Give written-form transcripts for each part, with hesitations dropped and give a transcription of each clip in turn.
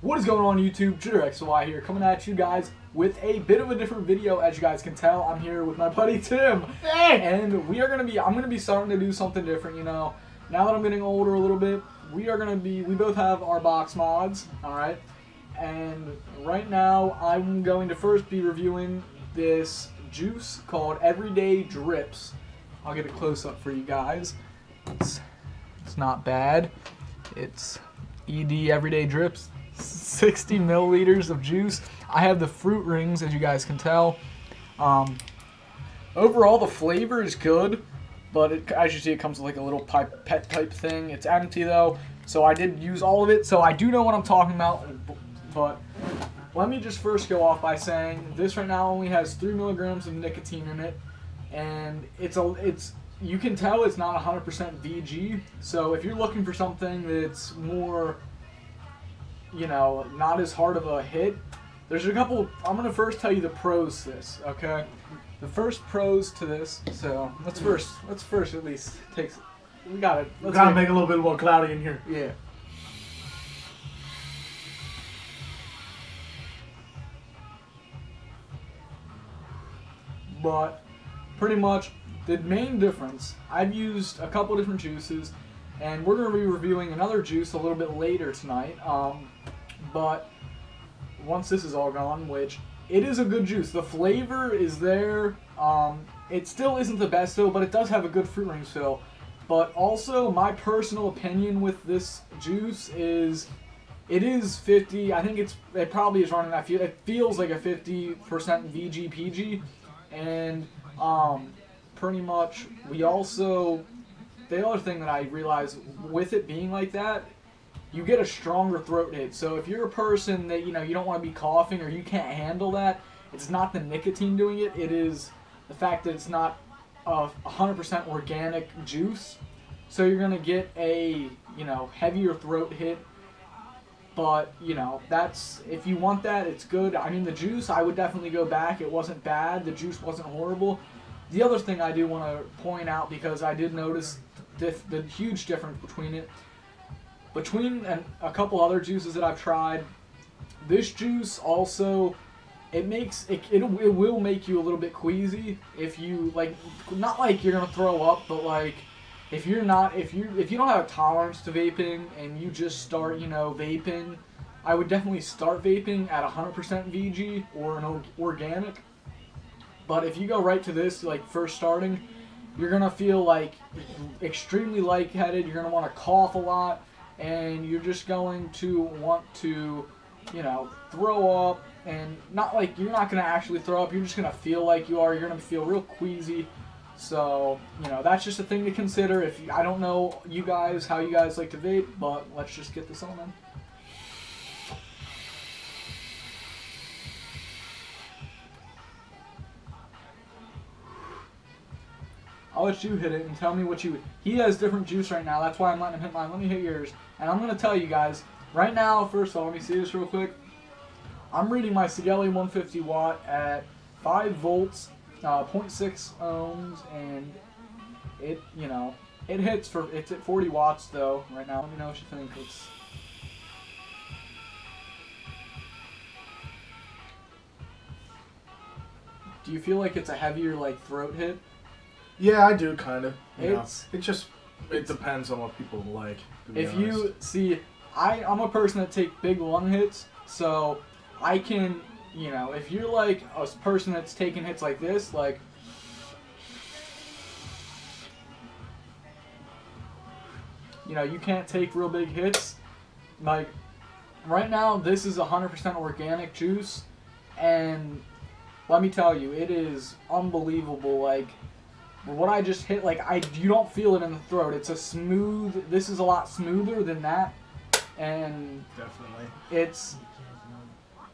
What is going on YouTube? JitterXY here, coming at you guys with a bit of a different video. As you guys can tell, I'm here with my buddy Tim. Hey! And I'm gonna be starting to do something different, you know. Now that I'm getting older a little bit, we both have our box mods, alright? And right now, I'm going to first be reviewing this juice called Everyday Drips. I'll get a close-up for you guys. It's not bad. It's ED Everyday Drips. 60 milliliters of juice. I have the fruit rings, as you guys can tell. Overall, the flavor is good, but as you see, it comes with like a little pet type thing. It's empty though, so I did use all of it, so I do know what I'm talking about. But let me just first go off by saying this right now only has 3 milligrams of nicotine in it, and you can tell it's not 100% VG. So if you're looking for something that's more, you know, not as hard of a hit, there's a couple. I'm gonna first tell you the pros to this, okay? The first pros to this. So let's first at least take. We got it. Let's gotta make it a little bit more cloudy in here. Yeah. But pretty much the main difference. I've used a couple different juices, and we're going to be reviewing another juice a little bit later tonight. But once this is all gone, which it is a good juice. The flavor is there. It still isn't the best though, but it does have a good fruit ring feel. But also, my personal opinion with this juice is, it is 50. I think it probably is running that. It feels like a 50% VG PG, and pretty much we also. The other thing that I realized with it being like that, you get a stronger throat hit. So if you're a person that, you know, you don't want to be coughing or you can't handle that, it's not the nicotine doing it. It is the fact that it's not a 100% organic juice. So you're going to get a, you know, heavier throat hit. But, you know, that's, if you want that, it's good. I mean, the juice, I would definitely go back. It wasn't bad. The juice wasn't horrible. The other thing I do want to point out, because I did notice the huge difference between it. Between a couple other juices that I've tried, this juice also, it will make you a little bit queasy if you, like, not like you're gonna throw up, but like if you don't have a tolerance to vaping and you just start, you know, vaping, I would definitely start vaping at 100% VG or an organic. But if you go right to this, like first starting, you're gonna feel like extremely lightheaded. You're gonna want to cough a lot, and you're just going to want to, you know, throw up. And not like, you're not gonna actually throw up. You're just gonna feel like you are. You're gonna feel real queasy. So, you know, that's just a thing to consider. I don't know you guys how you guys like to vape, but let's just get this on then. I'll let you hit it and tell me what you... He has different juice right now. That's why I'm letting him hit mine. Let me hit yours. And I'm going to tell you guys, right now, first of all, let me see this real quick. I'm reading my Sigelli 150 watt at 5 volts, 0.6 ohms, and it, you know, it hits for... It's at 40 watts, though, right now. Let me know what you think. Do you feel like it's a heavier, like, throat hit? Yeah, I do, kind of. It depends on what people like. If you see, I'm a person that take big lung hits, so I can, you know, if you're like a person that's taking hits like this, like, you know, you can't take real big hits. Like, right now, this is 100% organic juice, and let me tell you, it is unbelievable. Like, what I just hit, like, you don't feel it in the throat. It's a smooth, this is a lot smoother than that, and definitely, it's,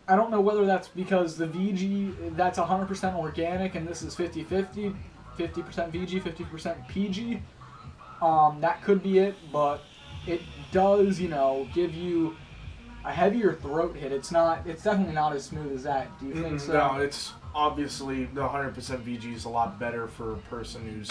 I don't know whether that's because the VG, that's 100% organic, and this is 50-50, 50% VG, 50% PG. That could be it, but it does, you know, give you a heavier throat hit. It's definitely not as smooth as that. Do you think so? No, it's obviously the 100% VG is a lot better for a person who's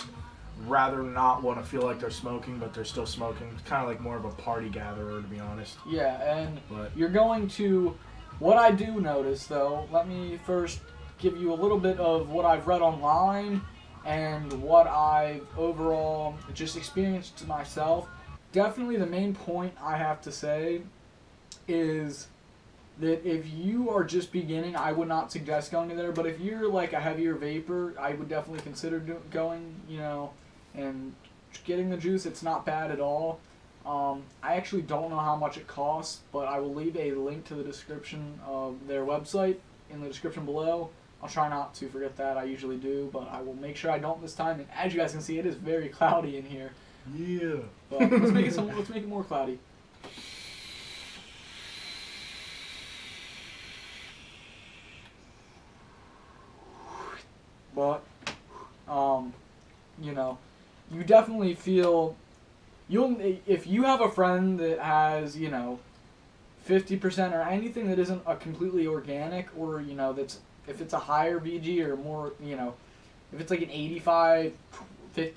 rather not want to feel like they're smoking, but they're still smoking. It's kind of like more of a party gatherer, to be honest. Yeah, and you're going to... What I do notice, though, let me first give you a little bit of what I've read online and what I've overall just experienced myself. Definitely the main point I have to say is that if you are just beginning, I would not suggest going there. But if you're like a heavier vapor, I would definitely consider going, you know, and getting the juice. It's not bad at all. I actually don't know how much it costs, but I will leave a link to the description of their website in the description below. I'll try not to forget that. I usually do, but I will make sure I don't this time. And as you guys can see, it is very cloudy in here. Yeah. But let's make it more cloudy. But you know, you definitely feel if you have a friend that has, you know, 50% or anything that isn't a completely organic, or, you know, that's, if it's a higher VG or more, you know, if it's like an 85-15,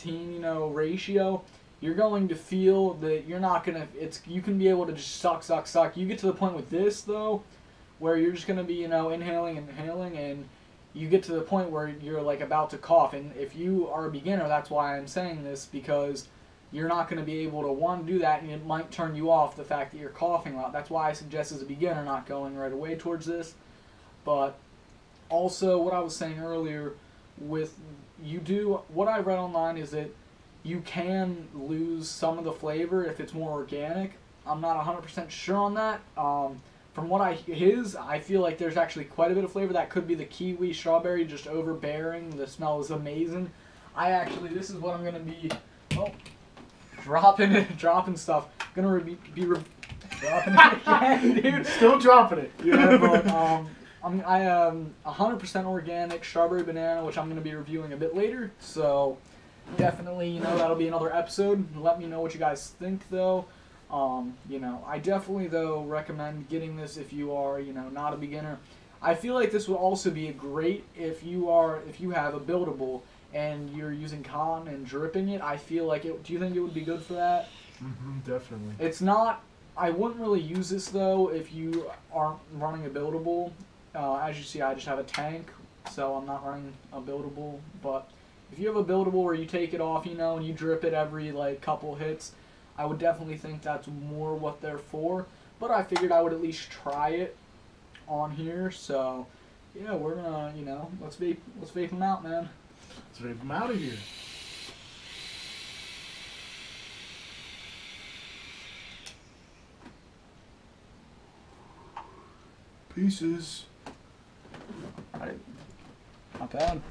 you know, ratio, you're going to feel that you're not going to, you can be able to just suck. You get to the point with this, though, where you're just going to be, you know, inhaling, and you get to the point where you're, like, about to cough. And if you are a beginner, that's why I'm saying this, because you're not going to be able to, one, do that, and it might turn you off, the fact that you're coughing a lot. That's why I suggest as a beginner not going right away towards this. But also, what I was saying earlier, what I read online is that you can lose some of the flavor if it's more organic. I'm not 100% sure on that. From what I feel like there's actually quite a bit of flavor. That could be the kiwi strawberry just overbearing. The smell is amazing. This is what I'm going to be, dropping stuff. Gonna be dropping it again, dude. Still dropping it. Yeah, but I am 100% organic strawberry banana, which I'm gonna be reviewing a bit later. So definitely, you know, that'll be another episode. Let me know what you guys think, though. You know, I definitely, though, recommend getting this if you are, you know, not a beginner. I feel like this would also be great if you have a buildable and you're using cotton and dripping it. I feel like it. Do you think it would be good for that? Mm-hmm, definitely. It's not. I wouldn't really use this, though, if you aren't running a buildable. As you see, I just have a tank, so I'm not running a buildable. But if you have a buildable where you take it off, you know, and you drip it every, like, couple hits, I would definitely think that's more what they're for. But I figured I would at least try it on here. So yeah, we're gonna, you know, let's vape them out, man. Let's vape them out of here. Pieces. Not bad.